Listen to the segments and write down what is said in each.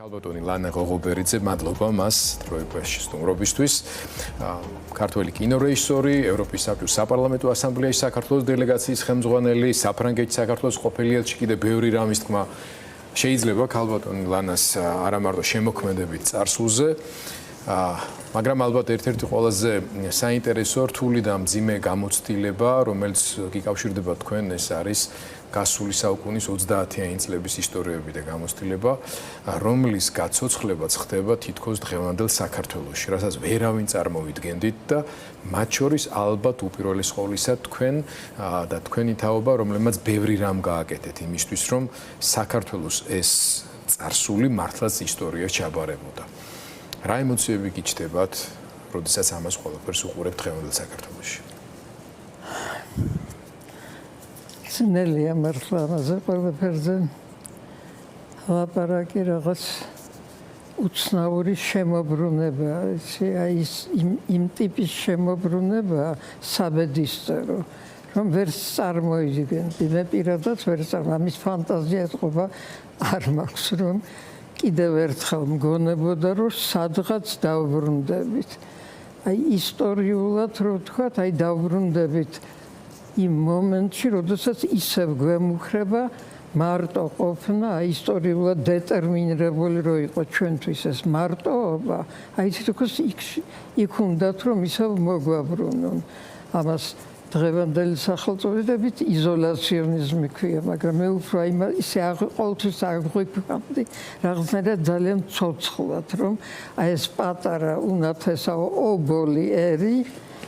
Kalbotoni Lana Gogoberidzė, მადლობა მას დროებაში სტუმრობისთვის. ქართველი კინორეჟისორი, ევროპის საბჭოს საპარლამენტო ასამბლეის საქართველოს დელეგაციის ხელმძღვანელი, საფრანგეთის საქართველოს ყოფილი ელჩი, კიდე ბევრი რამის თქმა შეიძლება ქალბატონი ლანას არა მარტო შემოქმედებით წარსულზე, მაგრამ ალბათ ერთ-ერთი ყველაზე საინტერესო რთული და მძიმე გამოცდილება, რომელიც გიკავშირდება თქვენ, ეს არის გასული საუკუნის 30-იანი წლების ისტორიები და გამოცდილება, რომლის გაცოცხლებაც ხდება თითქოს დღევანდელ საქართველოში, რასაც ვერავინ წარმოვიდგენდით და მათ შორის ალბათ უპირველეს ყოვლისა თქვენ და თქვენი თაობა, რომლებმაც ბევრი რამ გააკეთეთ იმისთვის, რომ საქართველოს ეს წარსული მართლაც ისტორიაში ჩაბარებოდა. რა ემოციები გიჩნდებათ, როდესაც ამას ყველაფერს უყურებთ დღევანდელ საქართველოში? ძნელია მართლა ამაზე ყველაფერზე ლაპარაკი, რაღაც უცნაური შემოbrunება, აი იმ ტიპის შემოbrunება საბედისწერო, რომ ვერ წარმოიდგენდი, მე პირადად ვერ ამის ფანტაზია ეთყობა არ მაქვს, რომ კიდევ ერთხელ მგონებოდა, რომ სადღაც დავბრუნდებით. აი ისტორიულად რო ვთქვათ, აი დავბრუნდებით იმ მომენტში, როდესაც ისევ გვემუქრება მარტო ყოფნა, ისტორიულად დეტერმინირებული რო იყო ჩვენთვის ეს მარტოობა, აი თითქოს იქ უნდათ რომ ისევ მოგვაბრუნონ. ამას დღევანდელი სახელწოდებით იზოლაციონიზმი ქვია, მაგრამ მე უფრო ისე ყოველთვის აღვიქვამდი რაღაცნაირად ძალიან ცოცხლად, რომ აი ეს პატარა უნათესაო ობოლი ერი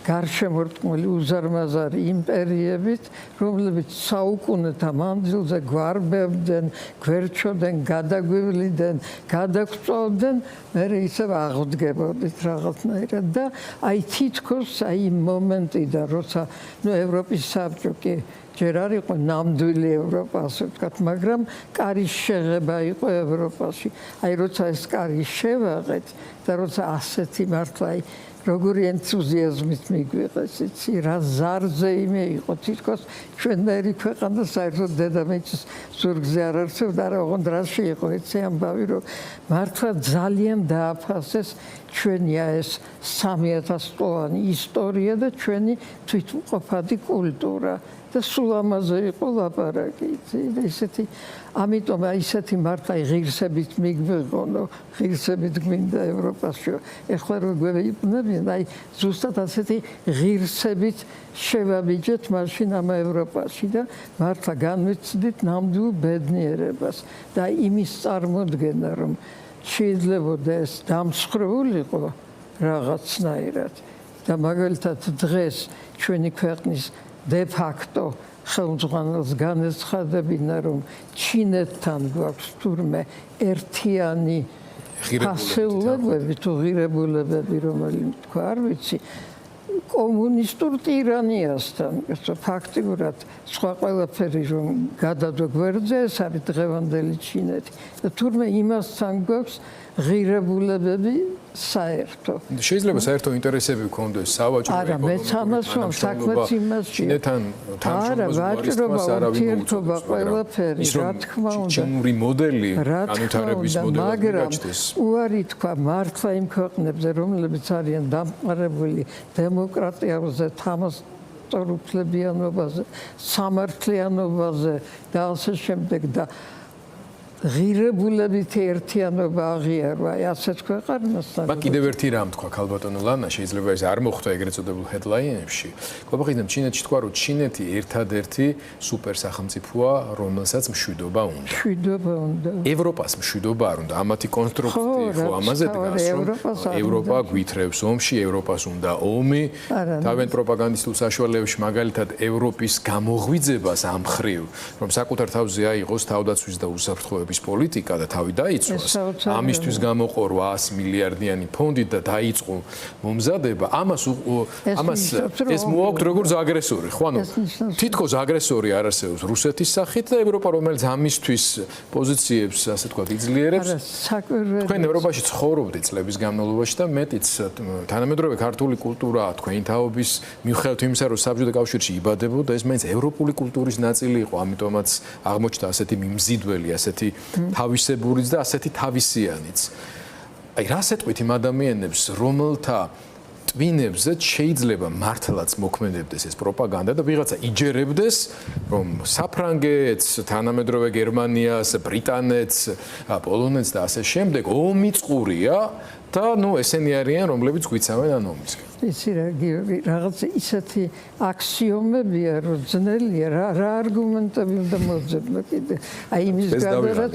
გარშემორტყმული უზარმაზარი იმპერიებით, რომლებიც საუკუნეთა მანძილზე გვარბებდნენ, გვერჩოდნენ, გადაგვივლიდნენ, გადაგწოვდნენ, მე ისევ აღდგებოდით რაღაცნაირად და აი თითქოს აი იმ მომენტიდან, როცა ევროპის საბჭო კი ჯერ არ იყო ნამდვილი ევროპა, ასე ვთქვათ, მაგრამ კარის შეღება იყო ევროპაში. აი როცა ეს კარი შევაღეთ და როცა ასეთი მართლა როგორი ენთუზიაზმით მიგვიღეს, იცი, რა ზარზე იმე იყო, თითქოს ჩვენნაირი ქვეყანა საერთოდ დედამიწის ზურგზე არ არსებობდა, არა ოღონდ რაში იყო, იცი, ამბავი, რომ მართლა ძალიან დააფასეს ჩვენი ეს 3000 წლოვანი ისტორია და ჩვენი თვითმყოფადი კულტურა. და სულ ამაზე იყო ლაპარაკი, ისეთი, ამიტომ ისეთი მართლა ღირსებით მიგვიღონო, ღირსებით გვინდა ევროპაში. ეხლა რო გვეუბნებიან, აი ზუსტად ასეთი ღირსებით შევაბიჯეთ მაშინ ამ ევროპაში და მართლა განვიცდით ნამდვილ ბედნიერებას და იმის წარმოდგენა, რომ შეიძლებოდა ეს დამსხვრეულიყო რაღაცნაირად და მაგალითად დღეს ჩვენი ქვეყნის de facto ხელმძღვანელს განეცხადებინა, რომ ჩინეთთან გვაქვს თურმე ერთიანი ფასეულობები თუ ღირებულებები, რომელიც თქვა, არ ვიცი, კომუნისტურ ტირანიასთან, ფაქტიურად სხვა ყველაფერი რომ გადადო გვერდზე, ეს არის დღევანდელი ჩინეთი და თურმე იმასთან გვაქვს ღირებულებები საერთო. შეიძლება საერთო ინტერესები გქონდეს სავაჭრო არა, მეც ამას ვამ, საქმეც იმაში. ჩინეთთან ვაჭრობა, ურთიერთობა, ყველაფერი, რა თქმა უნდა. ჩინური მოდელი განვითარების მოდელად მიგაჩნდეს. უარი თქვა მართლა იმ ქვეყნებზე, რომლებიც არიან დამყარებული დემოკრატიაზე, თანასწორუფლებიანობაზე, სამართლიანობაზე და ასე შემდეგ და ღირებულებით ერთიანობა აღიარვა ასეთ ქვეყანასთან. მაგრამ კიდევ ერთი რამ თქვა ქალბატონო ლანა, შეიძლება ეს არ მოხვდა ეგრეთ წოდებულ ჰედლაინებში. ყველაფერიდან ჩინეთში თქვა, რომ ჩინეთი ერთადერთი სუპერ სახელმწიფოა, რომელსაც მშვიდობა უნდა. მშვიდობა უნდა. ევროპას მშვიდობა არ უნდა. ამათი კონსტრუქცია ხო ამაზე დგას, რომ ევროპა გვითრევს ომში, ევროპას უნდა ომი. თავენ პროპაგანდისტულ საშუალებებში მაგალითად ევროპის გამოღვიძებას ამ ხრივ, რომ საკუთარ თავზე აიღოს თავდაცვის და უსაფრთხოების პოლიტიკა და თავი დაიცვას, ამისთვის გამოყო 800 მილიარდიანი ფონდი და დაიწყო მომზადება, ამას ეს მოაქვთ როგორც აგრესორი, ხო, ანუ თითქოს აგრესორი არ არსებობს რუსეთის სახით და ევროპა, რომელიც ამისთვის პოზიციებს, ასე თქვა, იძლიერებს. თქვენ ევროპაში ცხოვრობდით წლების განმავლობაში და მეტიც თანამედროვე ქართული კულტურა, თქვენი თაობის მიუხედავად იმისა, რომ საბჭოთა კავშირში იბადებოდა, ეს მაინც ევროპული კულტურის ნაწილი იყო, ამიტომაც აღმოჩნდა ასეთი მიმზიდველი, ასეთი თავისებურიც და ასეთი თავისიანიც. აი რას ეტყვით იმ ადამიანებს, რომელთა ტვინებზე შეიძლება მართლაც მოქმედებდეს ეს პროპაგანდა და ვიღაცა იჯერებდეს, რომ საფრანგეთს, თანამედროვე გერმანიას, ბრიტანეთს, პოლონეთს და ასე შემდეგ ომი წყურია და ესენი არიან, რომლებიც გვიცავენ ამ ომისგან. იცი რა გიორგი, რაღაც ისეთი აქსიომებია, რომ ძნელია რა არგუმენტები უნდა მოძებნო კიდე. აი იმის გარდა რაც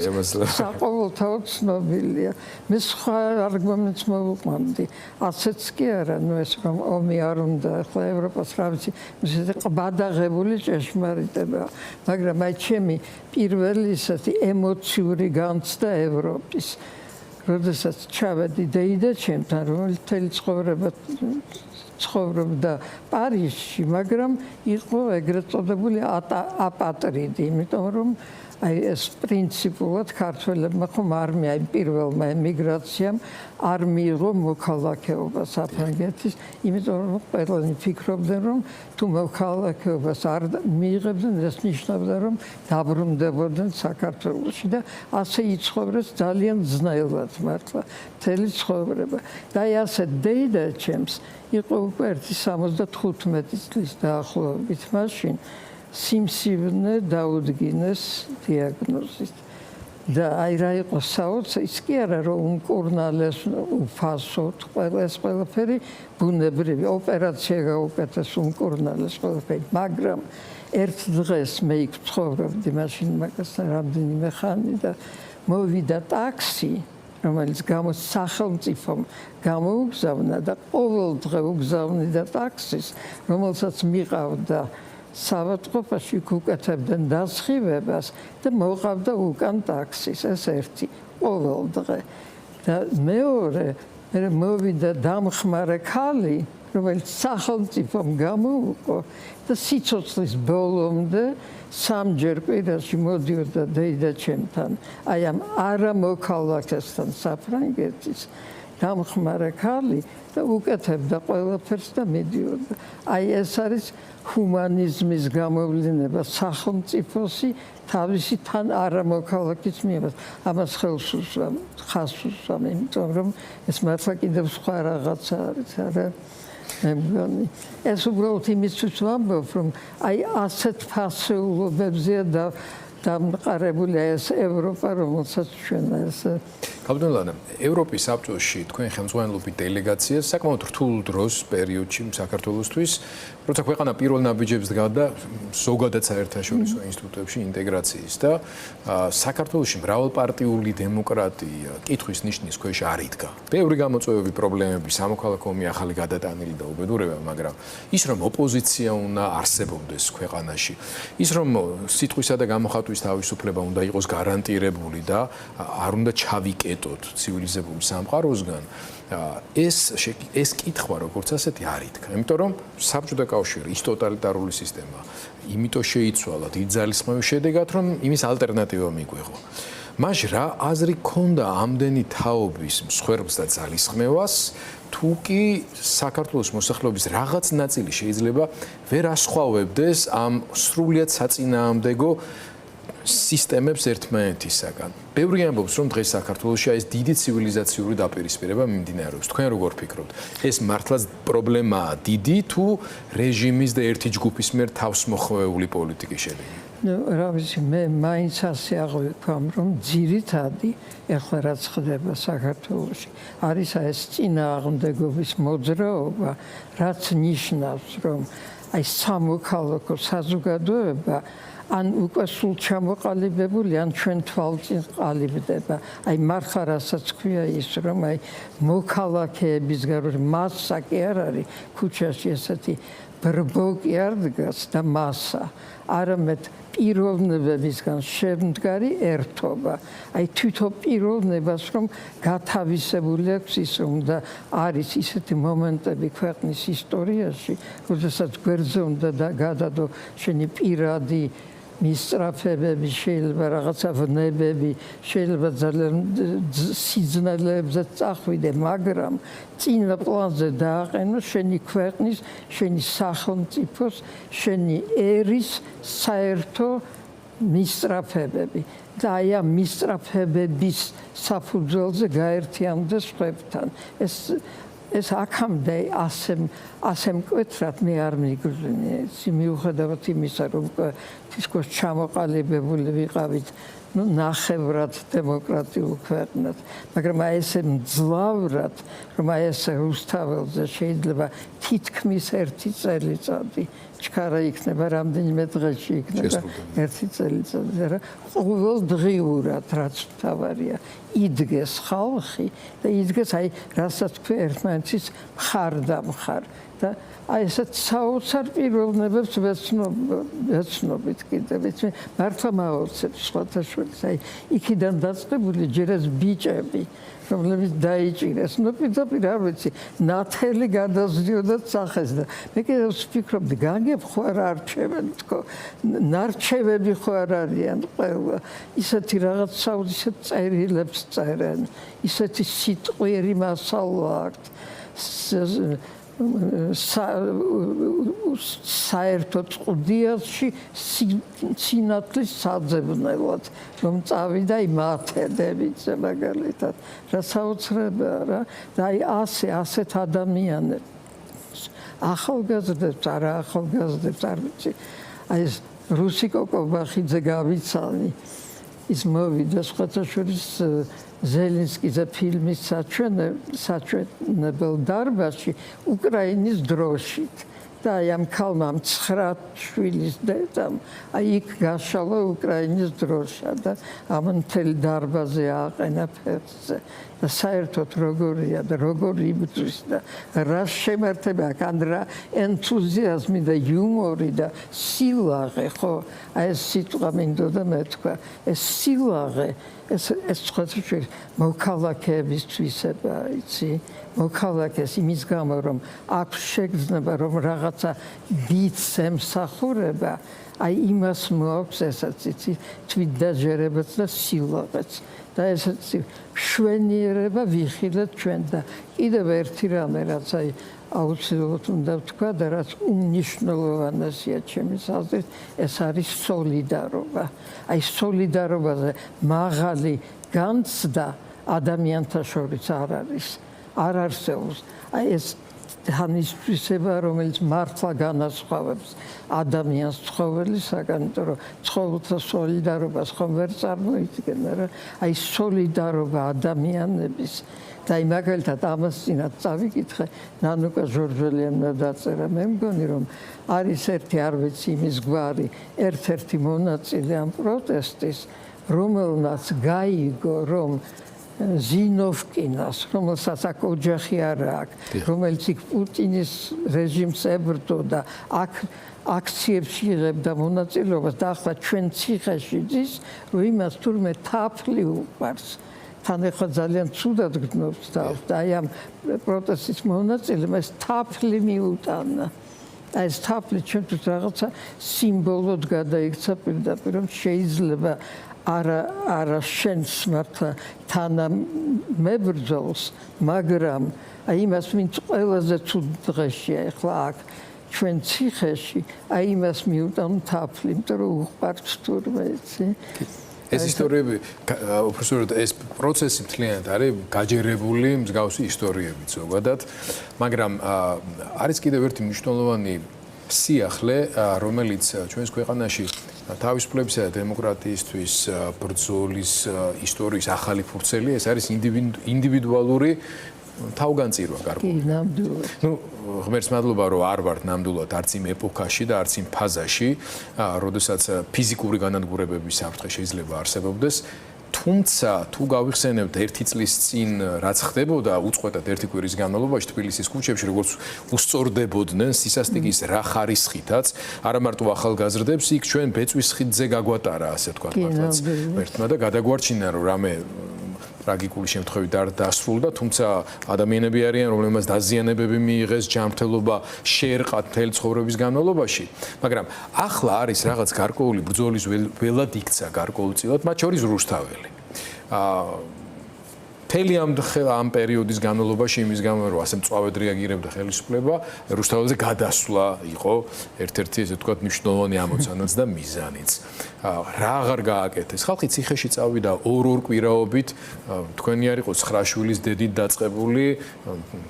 საყოველთაოდ ცნობილია. მე სხვა არგუმენტს მოვუყვანდი. ასეც კი არა, ეს რომ ომი არ უნდა, ახლა ევროპას რა ვიცი, ისეთი ყბადაღებული ჭეშმარიტება, მაგრამ აი ჩემი პირველი ისეთი ემოციური განცდა ევროპის. როდესაც ჩავედი დეიდაჩემთან, რომელიც მთელი ცხოვრობდა პარიზში, მაგრამ იყო ეგრეთ წოდებული აპატრიდი, იმიტომ რომ აი ეს პრინციპულად ქართველებმა ხომ აი პირველმა ემიგრაციამ არ მიიღო მოქალაქეობა საფრანგეთის, იმიტომ რომ ყველანი ფიქრობდნენ, რომ თუ მოქალაქეობას არ მიიღებდნენ, ეს ნიშნავდა, რომ დაბრუნდებოდნენ საქართველოში და ასე იცხოვრეს ძალიან ძნელად მართლა მთელი ცხოვრება. და აი ასე დეიდაჩემს იყო უკვე 75 წლის დაახლოებით მაშინ სიმსივნე დაუდგინეს დიაგნოზით. და აი რა იყო საოცრ, ის კი არა რომ უმკურნალეს, უფასოდ, ყველაფერი ბუნებრივი, ოპერაცია გაუკეთეს, უმკურნალეს ყველაფერი, მაგრამ ერთ დღეს მე იქ ცხოვრობდი მაშინ მაგასთან რამდენიმე ხანი და მოვიდა ტაქსი, რომელიც სახელმწიფომ გამოუგზავნა და ყოველ დღე უგზავნიდა ტაქსის, რომელსაც მიყავდა სავატყოფაში უკეთებდნენ დასხივებას და მოყავდა უკან ტაქსის, ეს ერთი ყოველ დღე. და მეორე, მე მოვიდა დამხმარე ქალი, რომელიც სახელმწიფომ გამოუყო და სიცოცხლის ბოლომდე სამჯერ კვირაში მოდიოდა დეიდაჩემთან, აი ამ არამოქალაქესთან საფრანგეთის დამხმარე ქალი და უკეთებდა ყველაფერს და მიდიოდა. აი ეს არის ჰუმანიზმის გამოვლინება სახელმწიფოსი თავისი თან არამოქალაქის მიერ. ამას ხელს უსვამ, იმიტომ რომ ეს მართლა კიდევ სხვა რაღაცა არის, არა? მე მგონი, ეს უბრალოდ იმისთვის ვამბობ, რომ აი ასეთ ფასეულობებზეა დამყარებული ეს ევროპა, რომელსაც ჩვენ ეს გაბდნელანა, ევროპის საბჭოში თქვენ ხელმძღვანელობით დელეგაცია საკმაოდ რთულ დროს პერიოდში საქართველოსთვის, როცა ქვეყანა პირველ ნაბიჯებს დგა ზოგადად საერთაშორისო ინსტიტუტებში ინტეგრაციის და საქართველოში მრავალპარტიული დემოკრატია კითხვის ნიშნის ქვეშ არ იდგა. ბევრი გამოწვევები, პრობლემები, სამოქალაქო ომი ახალი გადატანილი და უბედურება, მაგრამ ის რომ ოპოზიცია უნდა არსებობდეს ქვეყანაში, ის რომ სიტყვისა და გამოხატვის თავისუფლება უნდა იყოს გარანტირებული და არ უნდა ჩავიკეტოთ ცივილიზებული სამყაროსგან, ეს კითხვა როგორც ასეთი არ იდგა. იმიტომ რომ საბჭოთა კავშირი ის ტოტალიტარული სისტემა, იმიტომ შეიცვალა დიდ ძალისხმევის შედეგად, რომ იმის ალტერნატივა მიგვიღო. მაშინ რა აზრი ქონდა ამდენი თაობის მსხვერპლს და ძალისხმევას, თუ კი საქართველოს მოსახლეობის რაღაც ნაწილი შეიძლება ვერ ასხვავებდეს ამ სრულიად საწინააღმდეგო სისტემებს ერთმანეთისაგან. ბევრი ამბობს, რომ დღეს საქართველოში ეს დიდი ცივილიზაციური დაპირისპირება მიმდინარეობს. თქვენ როგორ ფიქრობთ? ეს მართლაც პრობლემაა დიდი თუ რეჟიმის და ერთი ჯგუფის მიერ თავსმოხვეული პოლიტიკის შედეგი? რა ვიცი, მე მაინც ასე აღვიქვამ, რომ ძირითადი ეხლა რაც ხდება საქართველოში, არის ეს წინააღმდეგობის მოძრაობა, რაც ნიშნავს, რომ აი სამოქალაქო საზოგადოება ან უკვე სულ ჩამოყალიბებული, ან ჩვენ თვალწინ ყალიბდება. აი მარხა რასაც ქვია ის, რომ აი მოქალაქეების გარდა მასა კი არ არის ქუჩაში ესეთი ბრბოკი არ დგას და მასა, არამედ პიროვნებებისგან შემდგარი ერთობა. აი თვითონ პიროვნებას რომ გათავისებული აქვს ის, რომ და არის ისეთი მომენტები ქვეყნის ისტორიაში, როდესაც გვერდზე უნდა გადადო შენი პირადი მისწრაფებები, შეიძლება რაღაცა ვნებები, შეიძლება ძალიან სიძნელეებზე წახვიდე, მაგრამ წინა პლანზე დააყენო შენი ქვეყნის, შენი სახელმწიფოს, შენი ერის საერთო მისწრაფებები და აი ამ მისწრაფებების საფუძველზე გაერთიანდეს სხვებთან. ეს აქამდე ასე მკვეთრად მე არ მიგვიგვინე. მიუხედავად იმისა, რომ თითქოს ჩამოყალიბებული ვიყავით ნახევრად დემოკრატიულ ქვეყნად, მაგრამ აი ესე მძლავრად, რომ აი ესე რუსთაველზე შეიძლება თითქმის 1 წელიწადი ჩქარა იქნება, რამდენიმე დღეში იქნება 1 წელიწადი, რა ყოველდღიურად რაც თავარია იდგეს ხალხი და იდგეს აი რასაც თქვი ერთმანეთის მხარ და აი ესეთ საოცარ პიროვნებებს ვეცნობით კიდევ მართლა მაოცებს სხვათა შორის აი იქიდან დაწყებული ჯერ ეს ბიჭები რომლებიც დაიჭირეს პირდაპირ არ ვიცი ნათელი გადაზდიოდათ სახეს და მე კიდევ ვფიქრობდი განგებ ხო არ არჩევენ თქო ნარჩევები ხო არ არიან ყველა ისეთი რაღაც საოცარ წერილებს წერენ ისეთი სიტყვიერი მასალა აქვს საერთო წყუდიაში სინათლის საძებნელად რომ წავიდა იმათედებიძე მაგალითად რა საოცრებია რა და აი ასეთ ადამიანებს ახალგაზრდებს არა ახალგაზრდებს არ ვიცი აი ეს რუსი კოკობახიძე გავიცანი ის მოვიდა სხვათა შორის ზელინსკიზე ფილმის საჩვენებელ დარბაზში უკრაინის დროშით და აი ამ ქალმა 9 შვილის დედამ აი იქ გაშალა უკრაინის დროშა და ამ მთელი დარბაზი აყენა ფეხზე და საერთოდ როგორია და როგორ იბრძვის და რა შემართება აქვს ან რა ენთუზიაზმი და იუმორი და სილაღე ხო აი ეს სიტყვა მინდოდა მეთქვა ეს სილაღე ეს სხვათა მოქალაქეების თვისება იცი მოქალაქეს იმის გამო რომ აქვს შეგრძნება რომ რაღაცა დიდს ემსახურება აი იმას მოაქვს ესაც იცი თვითდაჟერებაც და სილაღეც და ესეც შვენიერება ვიხილეთ ჩვენ და კიდევ ერთი რამე რაც აი აუცილებლად უნდა ვთქვა და რაც უმნიშვნელოვანესია ჩემის აზრით ეს არის სოლიდარობა აი სოლიდარობაზე მაღალი განცდა ადამიანთა შორის არ არსებობს აი ეს თანისწვისება რომელიც მართლა განასხვავებს ადამიანს ცხოველისაგან იმიტომ რომ ცხოველთა სოლიდარობას ხომ ვერ წარმოიდგენა რა აი სოლიდარობა ადამიანების და აი მაგალითად ამას წინათ წავიკითხე ნანუკა ჟორჟელიანმა დაწერა მე მგონი რომ არის ერთი არ ვიცი იმის გვარი ერთ-ერთი მონაწილე ამ პროტესტის რომელმაც გაიგო რომ ზინოვკინას რომელსაც აქ ოჯახი არ აქვს რომელიც იქ პუტინის რეჟიმს ებრძოდა აქ აქციებში იღებდა მონაწილეობას და ახლა ჩვენ ციხეში ძის რომ იმას თურმე თაფლი უყვარს თან ახლა ძალიან ცუდად გრძნობს და აი ამ პროტესტის მონაწილემ ეს თაფლი მიუტანა აი ეს თაფლი ჩვენთვის რაღაცა სიმბოლოდ გადაიქცა პირდაპირ რომ შეიძლება არა შენს მართლა თანამებრძოლს მაგრამ აი იმას ვინც ყველაზე ცუდ დღეშია ახლა აქ ჩვენ ციხეში აი იმას მიუტან თაფლი იმიტომ რომ უყვარს თურმე იცი ეს ისტორიები უბრალოდ ეს პროცესი მთლიანად არის გაჯერებული მსგავსი ისტორიებით ზოგადად მაგრამ არის კიდევ ერთი მნიშვნელოვანი სიახლე რომელიც ჩვენს ქვეყანაში თავისუფლებისა და დემოკრატიისთვის ბრძოლის ისტორიის ახალი ფურცელი ეს არის ინდივიდუალური თავგანწირვა გარკვეულად. ნუ ღმერთს მადლობა რომ არ ვართ ნამდვილად არც იმ ეპოქაში და არც იმ ფაზაში, როდესაც ფიზიკური განადგურებების საფრთხე შეიძლება არსებობდეს. თუმცა თუ გავიხსენებთ 1 წლის წინ რაც ხდებოდა უწყვეტად 1 კვირის განმავლობაში თბილისის ქუჩებში როგორც უსწორდებოდნენ სისასტიკის რა ხარისხითაც არა მარტო ახალგაზრდებს იქ ჩვენ ბეწვის ხიდზე გაგვატარა ასე თქვა მართლა და გადაგვარჩინა რომ რამე ტრაგიკული შემთხვევით არ დასრულდა თუმცა ადამიანები არიან რომლებმაც დაზიანებები მიიღეს ჯანმრთელობა შეერყა მთელი ცხოვრების განმავლობაში მაგრამ ახლა არის რაღაც გარკვეული ბრძოლის ველად იქცა გარკვეულწილად მათ შორის რუსთაველი მთელი ამ პერიოდის განმავლობაში იმის გამო რომ ასე მწვავედ რეაგირებდა ხელისუფლება, რუსთაველზე გადასვლა იყო ერთ-ერთი ესე ვთქვათ მნიშვნელოვანი ამოცანაც და მიზანიც. რა აღარ გააკეთეს? ხალხი ციხეში წავიდა ორ კვირაობით, თქვენი არ იყო 9 შვილის დედით დაწყებული,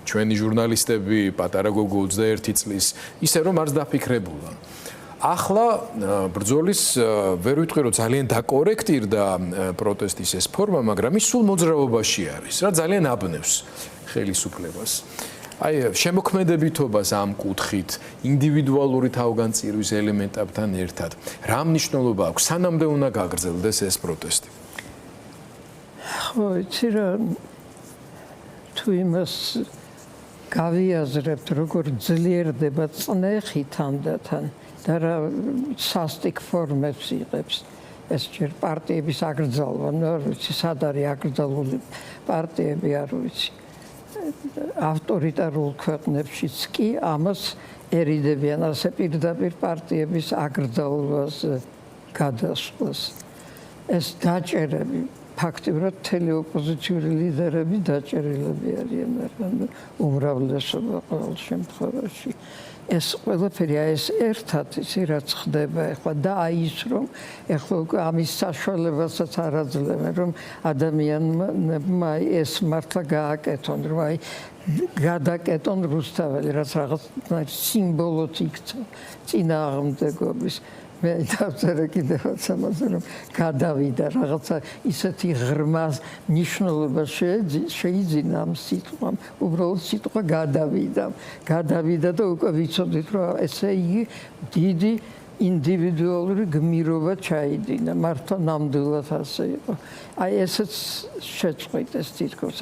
ჩვენი ჟურნალისტები, პატარა გოგო 21 წლის, ისე რომ არც დაფიქრებულა. ახლა ბრძოლის ვერ ვიტყვი რომ ძალიან დაკორექტირდა პროტესტის ეს ფორმა, მაგრამ ის სულ მოძრაობაში არის, რა ძალიან აბნევს ხელისუფლებას. აი შემოქმედებითობას ამ კუთხით, ინდივიდუალური თავგანწირვის ელემენტებთან ერთად, რა მნიშვნელობა აქვს, სანამდე უნდა გაგრძელდეს ეს პროტესტი? ხო, იცი რა, თუ იმას გავიაზრებთ, როგორ ძლიერდება წნეხი თანდათან და რა სასტიკ ფორმებს იღებს. ეს ჯერ პარტიების აკრძალვა, ნუ არ ვიცი, სად არის აკრძალული პარტიები, არ ვიცი. ავტორიტარულ ქვეყნებშიც კი ამას ერიდებიან, ასე პირდაპირ პარტიების აკრძალვას გადასვლას. ეს დაჭერები, ფაქტიურად მთელი ოპოზიციური ლიდერები დაჭერილები არიან, უმრავლესობა ყოველ შემთხვევაში. ეს ყველაფერი ეს ერთად ისი რაც ხდება ახლა და აი ის რომ ახლა უკვე ამის საშუალებასაც არ აძლევენ რომ ადამიანმა ეს მართლა გააკეთონ რომ აი გადაკეთონ რუსთაველი რაც რაღაც სიმბოლოც იქცა წინააღმდეგობის მე დავწერე კიდევაც ამაზე რომ გადავიდა რაღაცა ისეთი ღრმა ნიშნულობა შეიძინა ამ სიტყვამ უბრალოდ სიტყვა გადავიდა და უკვე ვიცოდით რომ ესე იგი დიდი ინდივიდუალური გმირობა ჩაიდინა მართლა ნამდვილად ასე იყო აი ესეც შეწყვიტეს თითქოს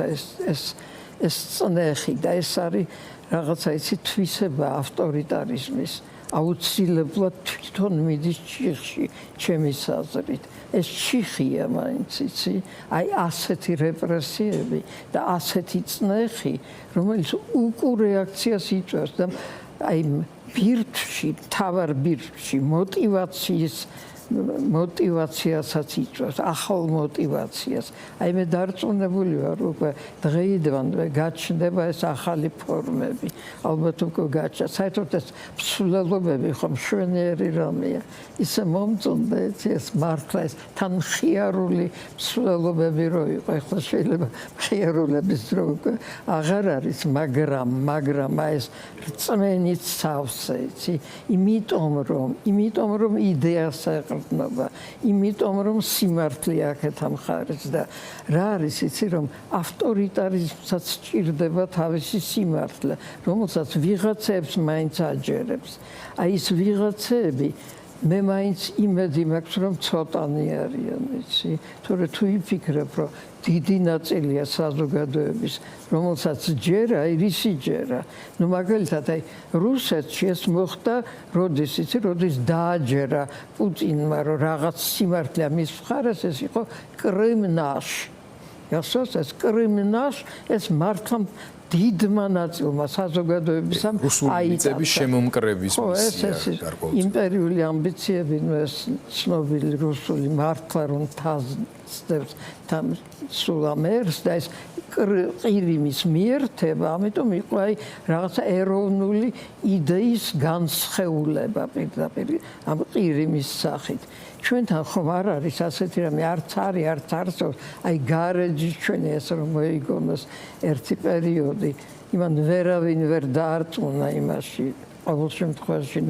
ეს წნეხი და ეს არის რაღაცა ისი თვისება ავტორიტარიზმის აუცილებლად თვითონ მიდის ჩიხში ჩემის აზრით ეს ჩიხია მაინც იცი აი ასეთი რეპრესიები და ასეთი წნეხი რომელიც უკუ რეაქციას იწვევს და აი ბირთვში თავარ ბირთვში მოტივაციასაც იწვევს ახალ მოტივაციას აი მე დარწმუნებული ვარ უკვე დღეიდანვე გაჩნდება ეს ახალი ფორმები ალბათ უკვე გაჩნდა საერთოდ ეს მსვლელობები ხომ მშვენიერი რამეა ისე მომწონდა ეს მართლა ეს თან მხიარული მსვლელობები რო იყო ახლა შეიძლება მხიარულების დრო უკვე აღარ არის მაგრამ ეს წმენით სავსე იცი იმიტომ რომ იდეას იმიტომ რომ სიმართლე აქეთ ამხარეს და რა არის იცი რომ ავტორიტარიზმსაც სჭირდება თავისი სიმართლე რომელსაც ვიღაცებს მაინც აჯერებს აი ეს ვიღაცები მე მაინც იმედი მაქვს რომ ცოტანი არიან იცი თორე თუ იფიქრებ რომ დიდი ნაწილია საზოგადოების რომელსაც ჯერა რისი ჯერა ნუ მაგალითად აი რუსეთში ეს მოხდა როდის დააჯერა პუტინმა რომ რაღაც სიმართლეა მის მხარეს ეს იყო კრიმნაში ეს კრიმნაში ეს მართლა დიდმა ნაწილმა საზოგადოებისამ აიწევს შემომკრების მისია იმპერიული ამბიციები ეს ცნობილი რუსული მართლა რომ თასდებს სულ ამერს და ეს ყირიმის მიერთება ამიტომ იყო აი რაღაცა ეროვნული იდეის განსხეულება პირდაპირ ამ ყირიმის სახით ჩვენთან ხომ არ არის ასეთი რამე არც არსებობს აი გარეჯის ჩვენი ეს რომ მოიგონოს ერთი პერიოდი იმან ვერავინ ვერ დაარწმუნა იმაში ყოველ შემთხვევაში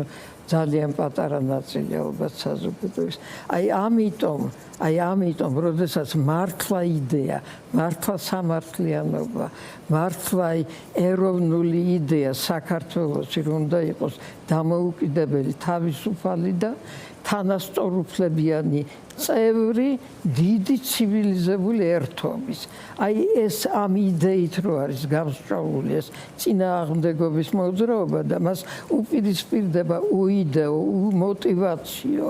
ძალიან პატარა ნაწილი ალბათ საზოგადოების აი ამიტომ როდესაც მართლა იდეა მართლა სამართლიანობა მართლა ეროვნული იდეა საქართველოში რომ უნდა იყოს დამოუკიდებელი თავისუფალი და თანასწორუფლებიანი წევრი დიდი ცივილიზებული ერთობის. აი ეს ამ იდეით რო არის გამსჭვალული ეს წინააღმდეგობის მოძრაობა და მას უპირისპირდება უიდეო, მოტივაციო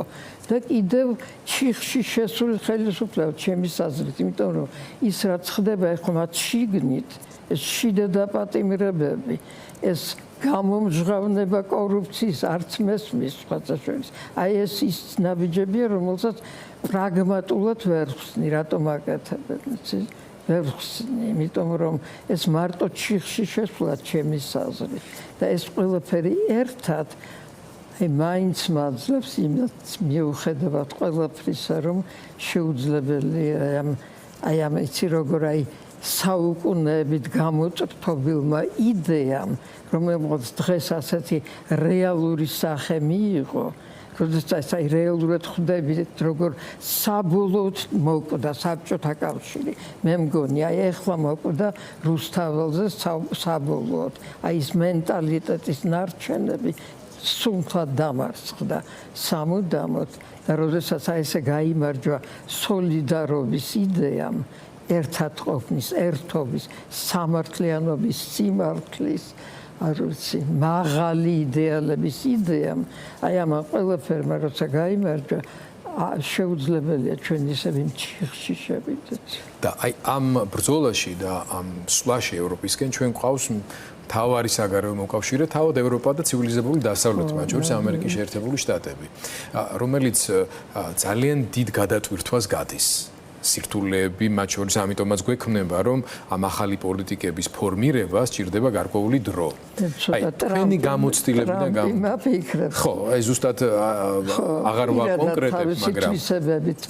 და კიდევ ჩიხში შესული ხელისუფლება ჩემის აზრით, იმიტომ რომ ის რაც ხდება ახლა მათ შიგნით, ეს შიდა დაპატიმრებები, ეს გამომჟღავნება კორუფციის არც მესმის სხვადასხვა. აი ეს ის ნაბიჯებია, რომელსაც პრაგმატულად ვერ ხსნი, რატომ აკეთებენ, იცი? ვერ ვხსნი, იმიტომ რომ ეს მარტო ჩიხში შესვლა ჩემი საზრით და ეს ყველაფერი ერთად მაინც მაძლევს იმას მიუხედავად ყველაფრისა, რომ შეუძლებელია ამ იცი როგორ საუკუნეებით გამოწრფობილმა იდეამ, რომელმაც დღეს ასეთი რეალური სახე მიიღო, როდესაც რეალურად ხვდებით, როგორ საბოლოოდ მოკვდა საბჭოთა კავშირი. მე მგონი, ეხლა მოკვდა რუსთაველზე საბოლოოდ. ეს მენტალიტეტის ნარჩენები სულთად დამარცხდა სამუდამოდ და როდესაც ესე გაიმარჯვა სოლიდარობის იდეამ, ერთად ყოფნის, ერთობის, სამართლიანობის სიმართლის, არ ვიცი, მაღალი იდეალების იდეამ, ამ ყველაფერმა როცა გაიმარჯვა, შეუძლებელია ჩვენ ისევ იმ ჩიხში შევიდეთ. და ამ ბრძოლაში და ამ სვლაში ევროპისკენ ჩვენ გვყავს თავარი საგარეო მოკავშირე, თავად ევროპა და ცივილიზებული დასავლეთი, მათ შორის ამერიკის შეერთებული შტატები, რომელიც ძალიან დიდ გადატვირთვას გადის. სირთულეები მათ შორის ამიტომაც გვექმნება, რომ ამ ახალი პოლიტიკების ფორმირება სჭირდება გარკვეული დრო. თქვენი გამოცდილები და ხო, ზუსტად აღარ ვაკონკრეტებ, მაგრამ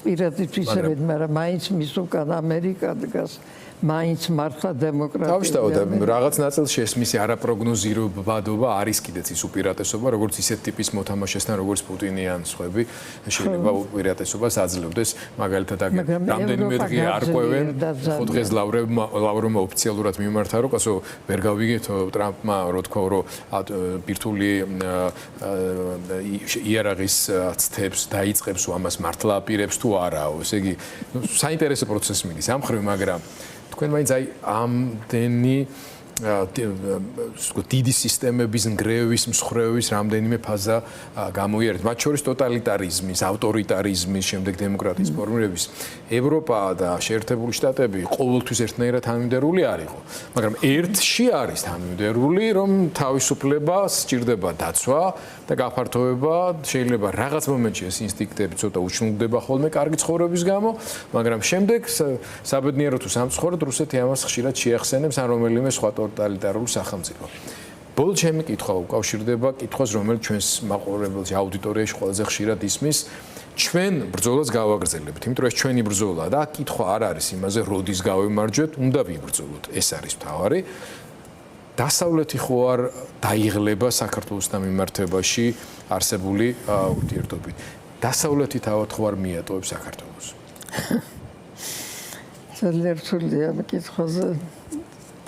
პირადი თვისებებით, მაგრამ მაინც მის უკან ამერიკა დგას. მაინც მართლა დემოკრატია. თავისთავად რაღაც ნაწილში ეს მისი არაპროგნოზირებადობა არის კიდეც ის უპირატესობა, როგორც ისეთ ტიპის მოთამაშესთან, როგორც პუტინი ან სხვები, შეიძლება უპირატესობას აძლევდეს, მაგალითად რამდენიმე დღე არ ყვევენ, ხო დღეს ლავროვმა ოფიციალურად მიმართა, რომ კაცო ვერ გავიგეთ ტრამპმა, რო თქვა, რომ ბირთვული იარაღის ცდებს დაიწყებს, ამას მართლა აპირებს თუ არაო. ესე იგი, საინტერესო პროცესი მიდის ამ ხრივ, მაგრამ თქვენ მაინც ამდენი დიდი სისტემების ნგრევის, მსხრევის რამდენიმე ფაზა გამოიარეთ. მათ შორის ტოტალიტარიზმის, ავტორიტარიზმის, შემდეგ დემოკრატიის ფორმირების ევროპა და შეერთებული შტატები ყოველთვის ერთნაირად თანმიმდევრული არ იყო. მაგრამ ერთში არის თანმიმდევრული, რომ თავისუფლება სჭირდება დაცვა და გაფართოება, შეიძლება რაღაც მომენტში ეს ინსტინქტები ცოტა უჩნდება ხოლმე კარგი ცხოვრების გამო, მაგრამ შემდეგ საბედნიეროდ თუ სამწუხაროდ რუსეთი ამას ხშირად შეახსენებს ან რომელიმე სხვა ტოტალიტარულ სახელმწიფო. ბოლო ჩემი კითხვა უკავშირდება კითხვას, რომელიც ჩვენს მაყურებელში აუდიტორიაში ყველაზე ხშირად ისმის. ჩვენ ბრძოლას გავაგრძელებთ, იმიტომ რომ ეს ჩვენი ბრძოლა და კითხვა არ არის იმაზე, როდის გავიმარჯვებთ, უნდა ვიბრძოლოთ. ეს არის მთავარი. დასავლეთი ხო არ დაიღლება საქართველოსთან მიმართებაში არსებული ურთიერთობით. დასავლეთი თავად ხო არ მიატოვებს საქართველოს? ძალიან რთულია ამ კითხვაზე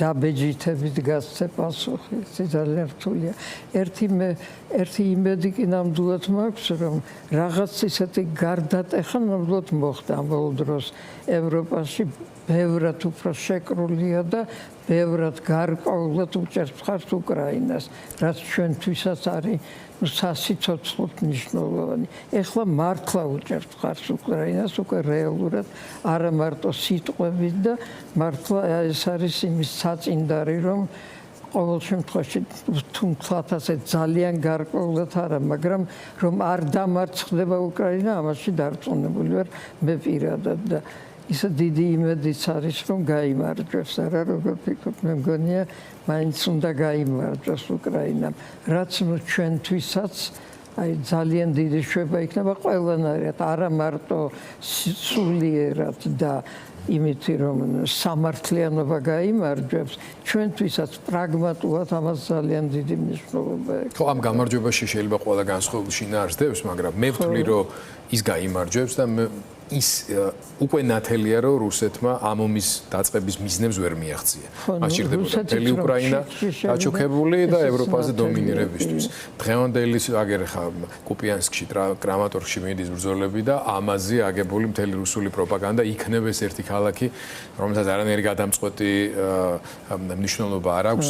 დაბეჯითებით გასცე პასუხი, ძალიან რთულია. ერთი იმედი კი ნამდვილად მაქვს, რომ რაღაც ისეთი გარდატეხა ნამდვილად მოხდა ამ ბოლო დროს ევროპაში, ბევრად უფრო შეკრულია და ბევრად გარკვეულად უჭერს მხარს უკრაინას, რაც ჩვენთვისაც არის სასიცოცხლოდ მნიშვნელოვანი. ეხლა მართლა უჭერს მხარს უკრაინას, უკვე რეალურად არა მარტო სიტყვებით და მართლა ეს არის იმის საწინდარი, რომ ყოველ შემთხვევაში თუმცა ასე ძალიან გარკვეულად არა, მაგრამ რომ არ დამარცხდება უკრაინა, ამაში დარწმუნებული ვარ მე პირადად და ისე დიდი იმედიც არის, რომ გაიმარჯვებს, არა როგორ ფიქრობ, მე მგონია მაინც უნდა გაიმარჯვოს უკრაინამ, რაც ჩვენთვისაც ძალიან დიდი შვება იქნება ყველანაირად, არა მარტო სულიერად და იმითი რომ სამართლიანობა გაიმარჯვებს, ჩვენთვისაც პრაგმატულად ამას ძალიან დიდი მნიშვნელობა აქვს. ხო, ამ გამარჯვებაში შეიძლება ყველა განსხვავებული შინაარსდევს, მაგრამ მე ვთვლი, რომ ის გაიმარჯვებს და ის უკვე ნათელია, რომ რუსეთმა ამ ომის დაწყების მიზნებს ვერ მიაღწია. მას სჭირდებოდა მთელი უკრაინა დაჩოქებული და ევროპაზე დომინირებისთვის. დღევანდელი აგერ ხა კუპიანსკში, კრამატორსკში მიდის ბრძოლები და ამაზე აგებული მთელი რუსული პროპაგანდა იქნება ეს ერთი ქალაქი, რომელსაც არანაირი გადამწყვეტი მნიშვნელობა არ აქვს,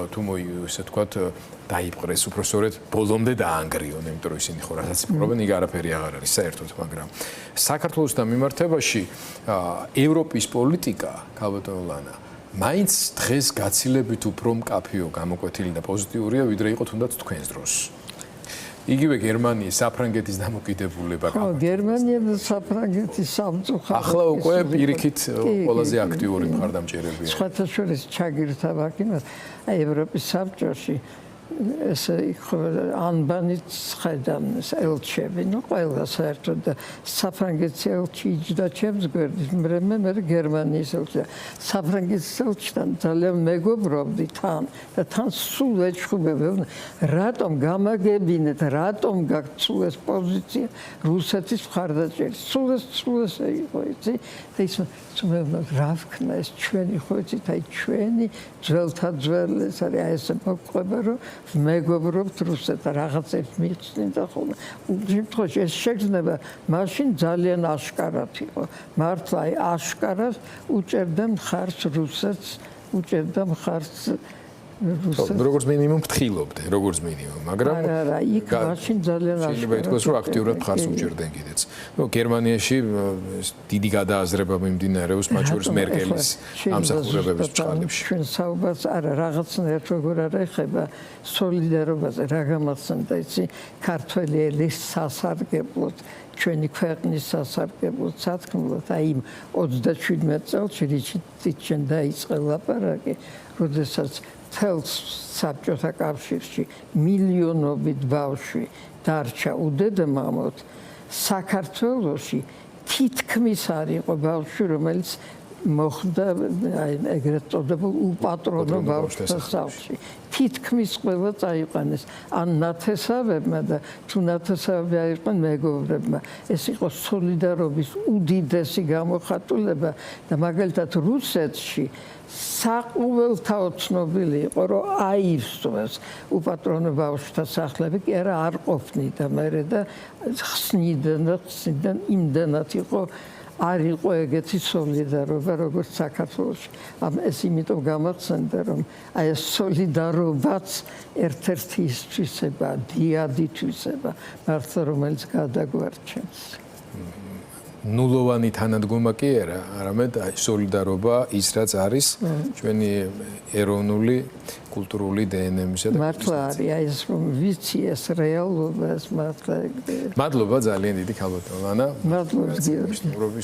თუ ისე თქვათ დაიპყრეს, უფრო სწორედ ბოლომდე დაანგრიონ, იმიტომ რომ ისინი ხო რასაც იპყრობენ, იქ არაფერი აღარ არის საერთოდ, მაგრამ საქართველოსთან მიმართებაში ევროპის პოლიტიკა, ქალბატონო ლანა, მაინც დღეს გაცილებით უფრო მკაფიო, გამოკვეთილი და პოზიტიურია, ვიდრე იყო თუნდაც თქვენს დროს. იგივე გერმანიის, საფრანგეთის დამოკიდებულება. ხო, გერმანია და საფრანგეთის სამწუხაროდ. ახლა უკვე პირიქით ყველაზე აქტიური მხარდამჭერებია. სხვათა შორის ჩაგირთავა იმას, ევროპის საბჭოში ესე ანბანიც ხედავს ელჩები, ნუ ყველა საერთოდ და საფრანგეთის ელჩი იჯდა ჩემს გვერდით, მე გერმანიის ელჩი. საფრანგეთის ელჩთან ძალიან მეგობრობდი თან და თან სულ ეჩხუბებდი, რატომ გამაგებინეთ, რატომ გაქვთ სულ ეს პოზიცია რუსეთის მხარდაჭერის. სულ ეს იყო, იცი? და ის მე რა ვქნა ეს ჩვენი ხო იცით, აი ჩვენი ძველთა ძველი ეს არის აი ეს მოყვება რომ მეგობრობთ რუსეთთან რაღაცებს მიხსნიდა ხოლმე. შემთხვევაში ეს შეგრძნება მაშინ ძალიან აშკარად იყო. მართლა აი აშკარად უჭერდა მხარს რუსეთს, უჭერდა მხარს რუსეთს. როგორც მინიმუმ ფრთხილობდნენ, როგორც მინიმუმ, მაგრამ არა, იქ მაშინ ძალიან აშკარად. შეიძლება ითქვას, რომ აქტიურად მხარს უჭერდნენ კიდეც. ნუ გერმანიაში დიდი გადააზრება მიმდინარეობს მათ შორის მერკელის ამსახურებების წყალებში. ჩვენ საუბარს არა რაღაცნაირად როგორ არა ეხება სოლიდარობაზე, რა გამახსენდა იცი, ქართველი ელის სასარგებლოდ ჩვენი ქვეყნის სასარგებლოდ სათქმულოდ აი იმ 37 წელს რითიც ჩვენ დაიწყე ლაპარაკი, როდესაც თელს საბჭოთა კავშირში მილიონობით ბავშვი დარჩა უდედმამოდ საქართველოში თითქმის არ იყო ბავშვი რომელიც მოხდა აი ეგრეთ წოდებულ უპატრონო ბავშვთა სახლში თითქმის ყველა წაიყვანეს ან ნათესავებმა და თუ ნათესავები აიყვნენ მეგობრებმა ეს იყო სოლიდარობის უდიდესი გამოხატულება და მაგალითად რუსეთში საყოველთაოდ ცნობილი იყო რომ აივსოს უპატრონო ბავშვთა სახლები კი არა არ ყოფნიდა მერე და ხსნიდან იმდანად იყო არ იყო ეგეთი სოლიდარობა როგორც საქართველოში. ეს იმიტომ გამახსენდა რომ აი ეს სოლიდარობაც ერთ-ერთი ის თვისება, დიადი თვისება, მართლა რომელიც გადაგვარჩენს. ნულოვანი თანადგომა კი არა, არამედ აი სოლიდარობა ის რაც არის ჩვენი ეროვნული კულტურული დნმ-ისა და მართლა არის აი ეს რომ ვიცი ეს რეალობა ეს მართლა მადლობა ძალიან დიდი ქალბატონო ანა. მადლობა გიორგი. მადლობა